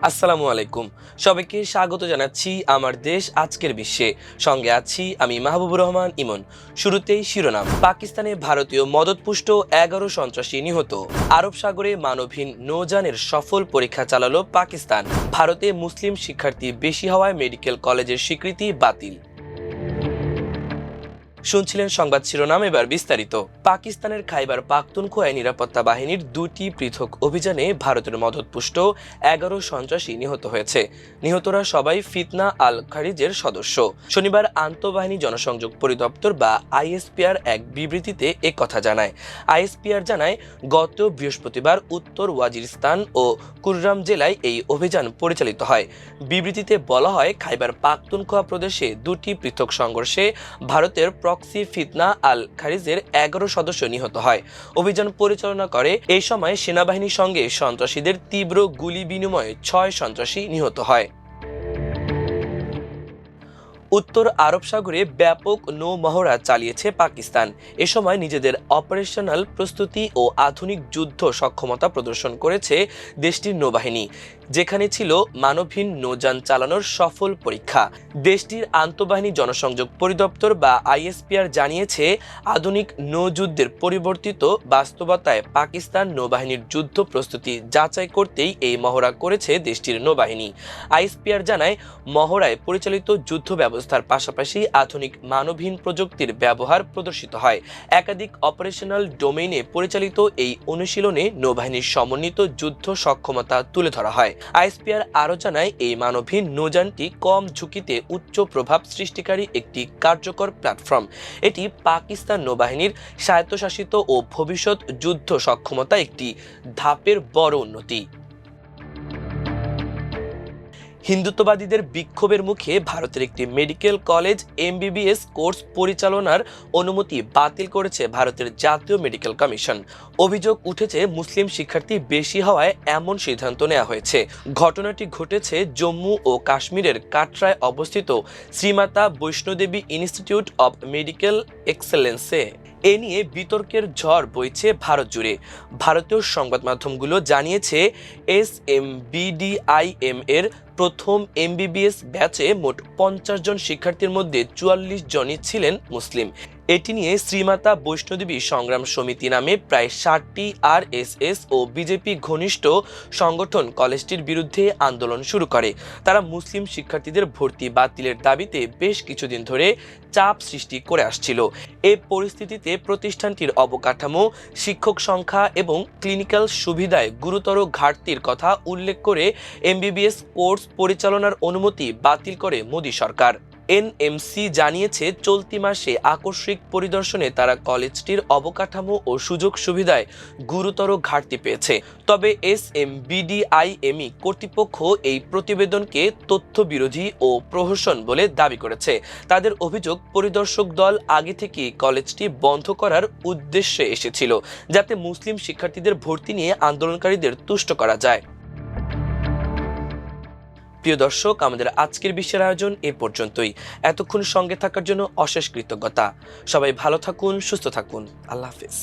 আসসালামু আলাইকুম। সবাইকে স্বাগত জানাচ্ছি আমার দেশ আজকের বিশ্বে। সঙ্গে আছি আমি মাহবুবুর রহমান ইমন। শুরুতেই শিরোনাম। পাকিস্তানে ভারতীয় মদতপুষ্ট 11 সন্ত্রাসী নিহত। আরব সাগরে মানবহীন নৌযানের সফল পরীক্ষা চালালো পাকিস্তান। ভারতে মুসলিম শিক্ষার্থী বেশি হওয়ায় মেডিকেল কলেজের স্বীকৃতি বাতিল। শুনছিলেন সংবাদ শিরোনাম, এবার বিস্তারিত। পাকিস্তানের খাইবার পাখতুনখোয়ায় নিরাপত্তা বাহিনীর দুটি পৃথক অভিযানে ভারতের মদতপুষ্ট 11 সন্ত্রাসী নিহত হয়েছে। নিহতরা সবাই ফিতনা আল খারিজের সদস্য। শনিবার আন্তঃবাহিনী জনসংযোগ পরিদপ্তর বা আইএসপিআর এক বিবৃতিতে একথা জানায়। আইএসপিআর জানায়, গত বৃহস্পতিবার উত্তর ওয়াজিরিস্তান ও কুররাম জেলায় এই অভিযান পরিচালিত হয়। বিবৃতিতে বলা হয়, খাইবার পাখতুনখোয়া প্রদেশে দুটি পৃথক সংঘর্ষে ভারতের প্রক্সি ফিতনা আল খারিজের 11 সদস্য নিহত হয়। অভিযান পরিচালনা করে এই সময় সেনাবাহিনীর সঙ্গে সন্ত্রাসীদের তীব্র গুলি বিনিময়ে 6 সন্ত্রাসী নিহত হয়। উত্তর আরব সাগরে ব্যাপক নৌ মহড়া চালিয়েছে পাকিস্তান। এ সময় নিজেদের অপারেশনাল প্রস্তুতি ও আধুনিক যুদ্ধ সক্ষমতা প্রদর্শন করেছে দেশটির নৌবাহিনী, যেখানে ছিল মানবহীন নৌযান চালানোর সফল পরীক্ষা। দেশটির আন্তঃবাহিনী জনসংযোগ পরিদপ্তর বা আইএসপিআর জানিয়েছে, আধুনিক নৌযুদ্ধের পরিবর্তিত বাস্তবতায় পাকিস্তান নৌবাহিনীর যুদ্ধ প্রস্তুতি যাচাই করতেই এই মহড়া করেছে দেশটির নৌবাহিনী। আইএসপিআর জানায়, মহড়ায় পরিচালিত যুদ্ধ ব্যবস্থার পাশাপাশি আধুনিক মানবহীন প্রযুক্তির ব্যবহার প্রদর্শিত হয়। একাধিক অপারেশনাল ডোমেইনে পরিচালিত এই অনুশীলনে নৌবাহিনীর সমন্বিত যুদ্ধ সক্ষমতা তুলে ধরা হয়। আইএসপিআর আরও জানায়, এই মানবহীন নৌযানটি কম ঝুঁকিতে উচ্চ প্রভাব সৃষ্টিকারী একটি কার্যকর প্ল্যাটফর্ম। এটি পাকিস্তান নৌবাহিনীর স্বায়ত্তশাসিত ও ভবিষ্যৎ যুদ্ধ সক্ষমতা একটি ধাপের বড় উন্নতি। হিন্দুত্ববাদীদের বিক্ষোভের মুখে ভারতের একটি মেডিকেল কলেজ এমবিবিএস কোর্স পরিচালনার অনুমতি বাতিল করেছে ভারতের জাতীয় মেডিকেল কমিশন। অভিযোগ উঠেছে, মুসলিম শিক্ষার্থী বেশি হওয়ায় এমন সিদ্ধান্ত নেওয়া হয়েছে। ঘটনাটি ঘটেছে জম্মু ও কাশ্মীরের কাটরায় অবস্থিত Shrimata Vaishno Devi institute of medical এক্সেলেন্সে। এ নিয়ে বিতর্কের ঝড় বইছে ভারত জুড়ে। ভারতীয় সংবাদ মাধ্যমগুলো জানিয়েছে, এসএমবিডিআইএম এর প্রথম এমবিবিএস ব্যাচে মোট 50 জন শিক্ষার্থীর মধ্যে 44 জনই ছিলেন মুসলিম। এটি নিয়ে শ্রীমাতা বৈষ্ণোদেবী সংগ্রাম সমিতি নামে প্রায় 60টি আরএসএস ও বিজেপি ঘনিষ্ঠ সংগঠন কলেজটির বিরুদ্ধে আন্দোলন শুরু করে। তারা মুসলিম শিক্ষার্থীদের ভর্তি বাতিলের দাবিতে বেশ কিছুদিন ধরে চাপ সৃষ্টি করে আসছিল। এ পরিস্থিতিতে প্রতিষ্ঠানটির অবকাঠামো, শিক্ষক সংখ্যা এবং ক্লিনিক্যাল সুবিধায় গুরুতর ঘাটতির কথা উল্লেখ করে এমবিবিএস কোর্স পরিচালনার অনুমতি বাতিল করে মোদি সরকার। এনএমসি জানিয়েছে, চলতি মাসে আকস্মিক পরিদর্শনে তারা কলেজটির অবকাঠামো ও সুযোগ সুবিধায় গুরুতর ঘাটতি পেয়েছে। তবে এসএমবিডিআইএমই কর্তৃপক্ষ এই প্রতিবেদনকে তথ্য বিরোধী ও প্রহসন বলে দাবি করেছে। তাদের অভিযোগ, পরিদর্শক দল আগে থেকেই কলেজটি বন্ধ করার উদ্দেশ্যে এসেছিল, যাতে মুসলিম শিক্ষার্থীদের ভর্তি নিয়ে আন্দোলনকারীদের তুষ্ট করা যায়। প্রিয় দর্শক, আমাদের আজকের বিশ্বের আয়োজন এ পর্যন্তই। এতক্ষণ সঙ্গে থাকার জন্য অশেষ কৃতজ্ঞতা। সবাই ভালো থাকুন, সুস্থ থাকুন। আল্লাহ হাফেজ।